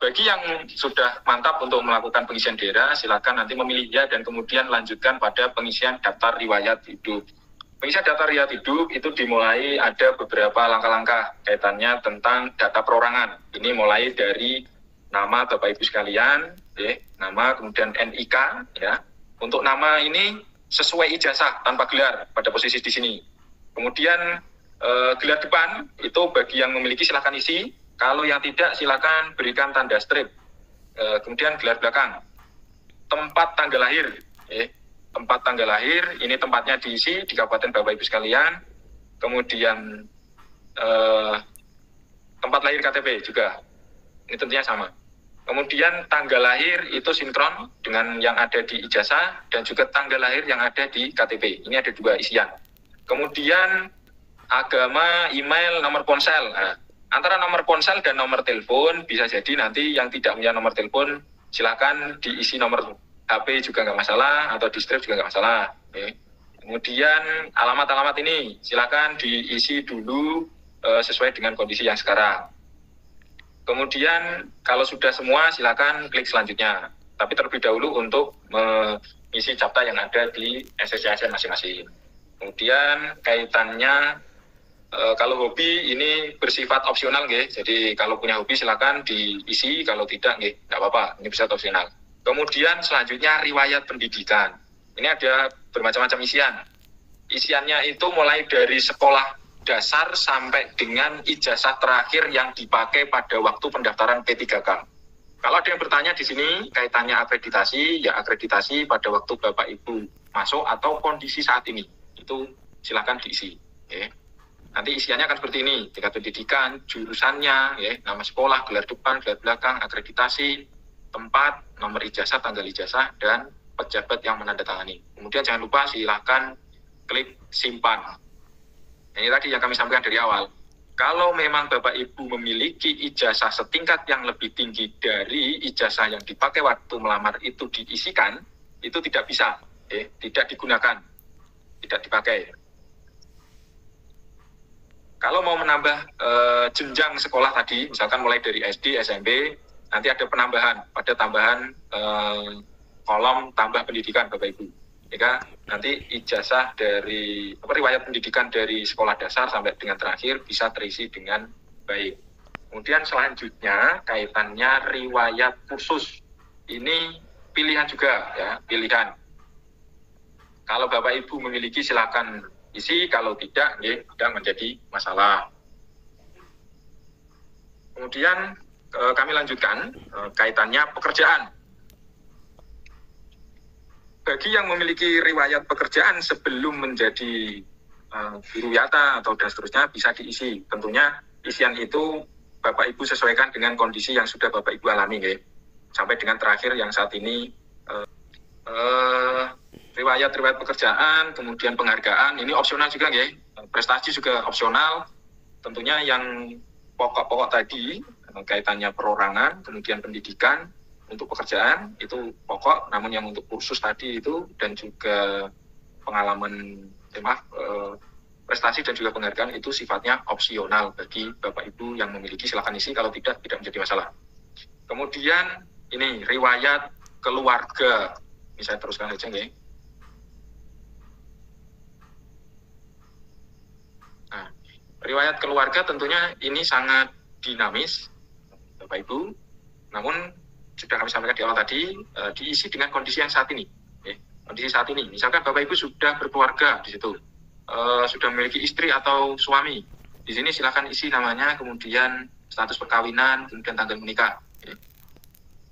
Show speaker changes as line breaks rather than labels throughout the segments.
Bagi yang sudah mantap untuk melakukan pengisian daerah, silakan nanti memilih ya dan kemudian lanjutkan pada pengisian daftar riwayat hidup. Pengisian daftar riwayat hidup itu dimulai ada beberapa langkah-langkah kaitannya tentang data perorangan. Ini mulai dari nama Bapak Ibu sekalian, ya, nama kemudian NIK, ya. Untuk nama ini sesuai ijazah tanpa gelar pada posisi di sini. Kemudian gelar depan itu bagi yang memiliki silakan isi. Kalau yang tidak, silakan berikan tanda strip. Kemudian gelar belakang. Tempat tanggal lahir. Tempat tanggal lahir, ini tempatnya diisi di Kabupaten Bapak Ibu sekalian. Kemudian tempat lahir KTP juga. Ini tentunya sama. Kemudian tanggal lahir itu sinkron dengan yang ada di ijazah dan juga tanggal lahir yang ada di KTP. Ini ada 2 isian. Kemudian agama, email, nomor ponsel. Nah, antara nomor ponsel dan nomor telepon bisa jadi nanti yang tidak punya nomor telepon silakan diisi nomor HP juga nggak masalah atau di strip juga nggak masalah. Kemudian alamat-alamat ini silakan diisi dulu sesuai dengan kondisi yang sekarang. Kemudian kalau sudah semua silakan klik selanjutnya. Tapi terlebih dahulu untuk mengisi capta yang ada di SSCSN masing-masing. Kemudian kaitannya kalau hobi ini bersifat opsional, nggih. Jadi kalau punya hobi silakan diisi, kalau tidak nggih, nggak apa-apa, ini bersifat opsional. Kemudian selanjutnya riwayat pendidikan. Ini ada bermacam-macam isian. Isiannya itu mulai dari sekolah dasar sampai dengan ijazah terakhir yang dipakai pada waktu pendaftaran P3K. Kalau ada yang bertanya di sini kaitannya akreditasi, ya akreditasi pada waktu Bapak Ibu masuk atau kondisi saat ini, itu silakan diisi. Nanti isiannya akan seperti ini, tingkat pendidikan, jurusannya, nama sekolah, gelar depan, gelar belakang, akreditasi, tempat, nomor ijazah, tanggal ijazah, dan pejabat yang menandatangani. Kemudian jangan lupa silakan klik simpan. Ini tadi yang kami sampaikan dari awal. Kalau memang Bapak Ibu memiliki ijazah setingkat yang lebih tinggi dari ijazah yang dipakai waktu melamar itu diisikan, itu tidak bisa, tidak digunakan, tidak dipakai. Kalau mau menambah jenjang sekolah tadi, misalkan mulai dari SD, SMP, nanti ada penambahan, pada tambahan kolom tambah pendidikan Bapak Ibu. Jika nanti ijazah dari riwayat pendidikan dari sekolah dasar sampai dengan terakhir bisa terisi dengan baik. Kemudian selanjutnya kaitannya riwayat kursus. Ini pilihan juga, ya, pilihan. Kalau Bapak Ibu memiliki silakan isi, kalau tidak, tidak menjadi masalah. Kemudian kami lanjutkan kaitannya pekerjaan. Bagi yang memiliki riwayat pekerjaan sebelum menjadi guru wiyata atau dan seterusnya bisa diisi. Tentunya isian itu Bapak Ibu sesuaikan dengan kondisi yang sudah Bapak Ibu alami, sampai dengan terakhir yang saat ini riwayat pekerjaan, kemudian penghargaan, ini opsional juga, prestasi juga opsional. Tentunya yang pokok-pokok tadi kaitannya perorangan, kemudian pendidikan, untuk pekerjaan itu pokok, namun yang untuk kursus tadi itu dan juga pengalaman, prestasi dan juga penghargaan itu sifatnya opsional bagi Bapak Ibu yang memiliki, silakan isi, kalau tidak menjadi masalah. Kemudian ini riwayat keluarga, ini saya teruskan saja, Nah, riwayat keluarga tentunya ini sangat dinamis Bapak Ibu, namun sudah kami sampaikan di awal tadi, diisi dengan kondisi yang saat ini. Kondisi saat ini, misalkan Bapak Ibu sudah berkeluarga di situ, sudah memiliki istri atau suami, di sini silakan isi namanya, kemudian status perkawinan, kemudian tanggal menikah.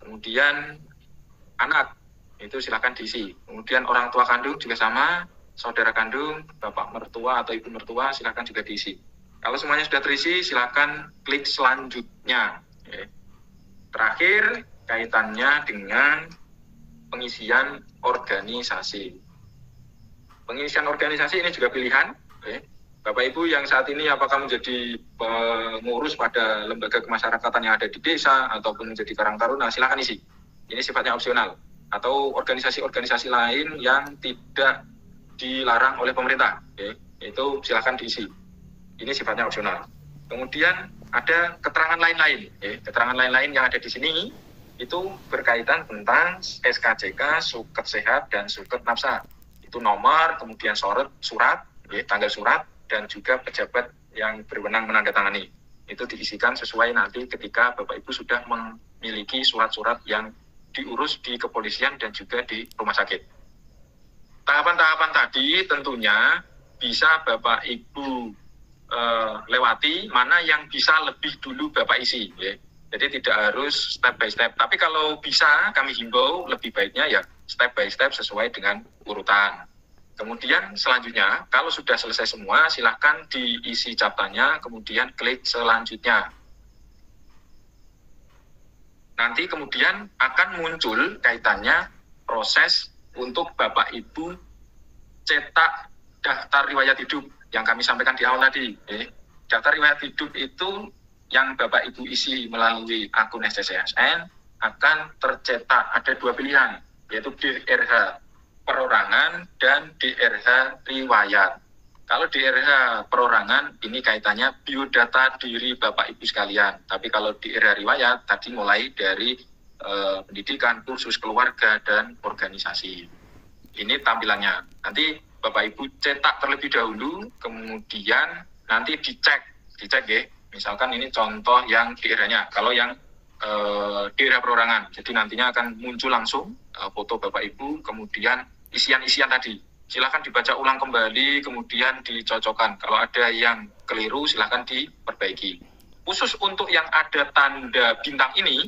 Kemudian anak, itu silakan diisi. Kemudian orang tua kandung juga sama, saudara kandung, bapak mertua atau ibu mertua, silakan juga diisi. Kalau semuanya sudah terisi, silakan klik selanjutnya. Terakhir, kaitannya dengan pengisian organisasi. Pengisian organisasi ini juga pilihan. Bapak Ibu yang saat ini apakah menjadi pengurus pada lembaga kemasyarakatan yang ada di desa ataupun menjadi Karang Taruna, silakan isi. Ini sifatnya opsional. Atau organisasi-organisasi lain yang tidak dilarang oleh pemerintah, itu silakan diisi. Ini sifatnya opsional. Kemudian ada keterangan lain-lain. Keterangan lain-lain yang ada di sini itu berkaitan tentang SKCK, suket sehat, dan suket nafsa. Itu nomor, kemudian surat, tanggal surat, dan juga pejabat yang berwenang menandatangani. Itu diisikan sesuai nanti ketika Bapak Ibu sudah memiliki surat-surat yang diurus di kepolisian dan juga di rumah sakit. Tahapan-tahapan tadi tentunya bisa Bapak Ibu lewati, mana yang bisa lebih dulu Bapak isi. Jadi tidak harus step by step. Tapi kalau bisa kami himbau lebih baiknya ya step by step sesuai dengan urutan. Kemudian selanjutnya, kalau sudah selesai semua, silahkan diisi catanya, kemudian klik selanjutnya. Nanti kemudian akan muncul kaitannya proses untuk Bapak Ibu cetak daftar riwayat hidup yang kami sampaikan di awal tadi. Daftar riwayat hidup itu yang Bapak Ibu isi melalui akun SCCSN akan tercetak ada dua pilihan, yaitu DRH perorangan dan DRH riwayat. Kalau DRH perorangan ini kaitannya biodata diri Bapak Ibu sekalian. Tapi kalau DRH riwayat tadi mulai dari pendidikan, kursus keluarga, dan organisasi. Ini tampilannya. Nanti Bapak Ibu cetak terlebih dahulu, kemudian nanti dicek ya. Misalkan ini contoh yang DRH-nya. Kalau yang DRH perorangan, jadi nantinya akan muncul langsung foto Bapak Ibu, kemudian isian-isian tadi. Silahkan dibaca ulang kembali, kemudian dicocokkan. Kalau ada yang keliru, silahkan diperbaiki. Khusus untuk yang ada tanda bintang ini,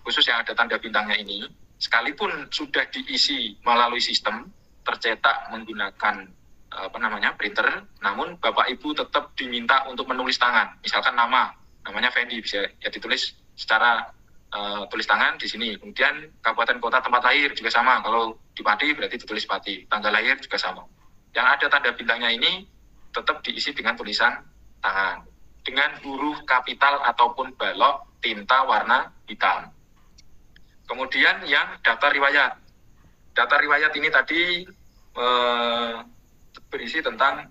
khusus yang ada tanda bintangnya ini, sekalipun sudah diisi melalui sistem, tercetak menggunakan printer, namun Bapak Ibu tetap diminta untuk menulis tangan. Misalkan namanya Fendi, bisa ya ditulis secara tulis tangan di sini. Kemudian kabupaten kota tempat lahir juga sama. Kalau di Pati berarti ditulis Pati. Tanggal lahir juga sama. Yang ada tanda bintangnya ini tetap diisi dengan tulisan tangan. Dengan huruf kapital ataupun balok tinta warna hitam. Kemudian yang daftar riwayat. Daftar riwayat ini tadi berisi tentang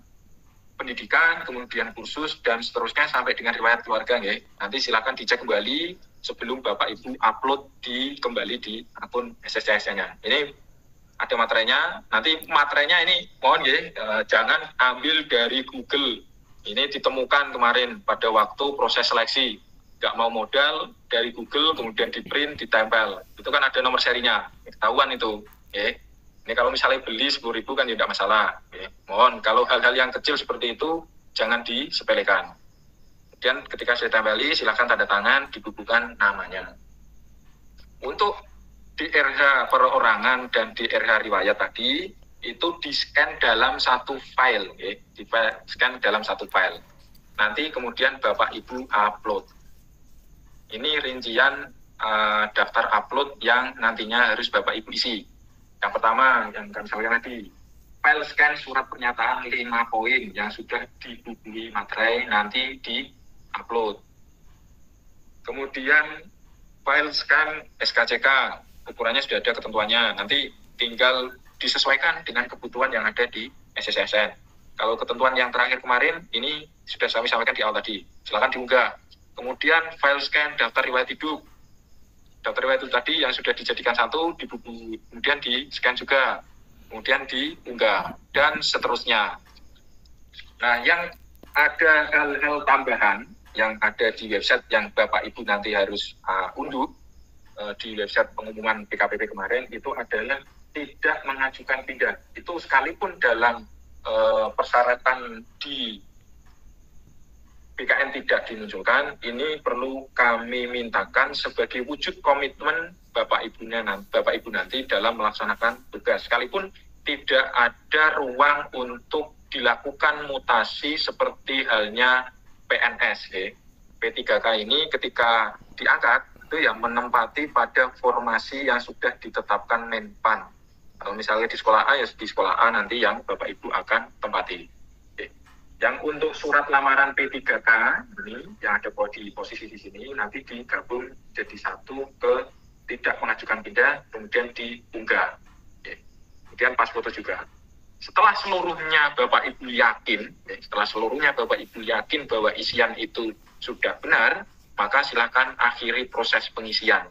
pendidikan, kemudian kursus, dan seterusnya sampai dengan riwayat keluarga. Nanti silakan dicek kembali sebelum Bapak Ibu upload kembali di akun SCCSN-nya. Ini ada materinya. Nanti materinya ini mohon jangan ambil dari Google. Ini ditemukan kemarin pada waktu proses seleksi. Nggak mau modal dari Google, kemudian di print, ditempel. Itu kan ada nomor serinya. Ketahuan itu. Ini kalau misalnya beli 10.000 kan tidak masalah. Mohon, kalau hal-hal yang kecil seperti itu, jangan disepelekan. Kemudian ketika sudah ditempeli, silahkan tanda tangan, dibubuhkan namanya. Untuk DRH perorangan dan DRH riwayat tadi, itu di-scan dalam satu file. Di-scan dalam satu file. Nanti kemudian Bapak Ibu upload. Ini rincian daftar upload yang nantinya harus Bapak Ibu isi. Yang pertama, yang kami sampaikan tadi, file scan surat pernyataan 5 poin yang sudah dibubuhi materai, nanti di-upload. Kemudian, file scan SKCK, ukurannya sudah ada ketentuannya, nanti tinggal disesuaikan dengan kebutuhan yang ada di SCCSN. Kalau ketentuan yang terakhir kemarin, ini sudah kami sampaikan di awal tadi, silakan diunggah. Kemudian, file scan daftar riwayat hidup. Daftar riwayat itu tadi yang sudah dijadikan satu, dibubuh, kemudian di-scan juga, kemudian diunggah, dan seterusnya. Nah, yang ada hal-hal tambahan yang ada di website yang Bapak Ibu nanti harus unduh di website pengumuman PKPP kemarin, itu adalah tidak mengajukan pindah. Itu sekalipun dalam persyaratan di BKN tidak dimunculkan, ini perlu kami mintakan sebagai wujud komitmen Bapak Ibu nanti dalam melaksanakan tugas. Sekalipun tidak ada ruang untuk dilakukan mutasi seperti halnya PNS. P3K ini ketika diangkat, itu yang menempati pada formasi yang sudah ditetapkan Menpan. Kalau misalnya di sekolah A, ya di sekolah A nanti yang Bapak Ibu akan tempati. Yang untuk surat lamaran P3K ini yang ada di posisi di sini nanti digabung jadi satu ke tidak mengajukan pindah, kemudian diunggah. Kemudian pas foto juga. Setelah seluruhnya Bapak Ibu yakin bahwa isian itu sudah benar, maka silakan akhiri proses pengisian.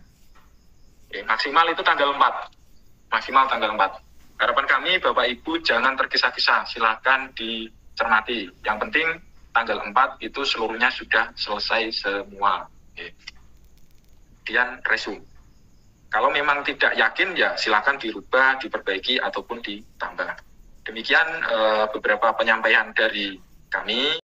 Oke, maksimal itu tanggal 4. Maksimal tanggal 4. Harapan kami Bapak Ibu jangan tergesa-gesa, silakan dicermati. Yang penting tanggal 4 itu seluruhnya sudah selesai semua. Oke. Kemudian resume. Kalau memang tidak yakin ya silakan dirubah, diperbaiki ataupun ditambah. Demikian beberapa penyampaian dari kami.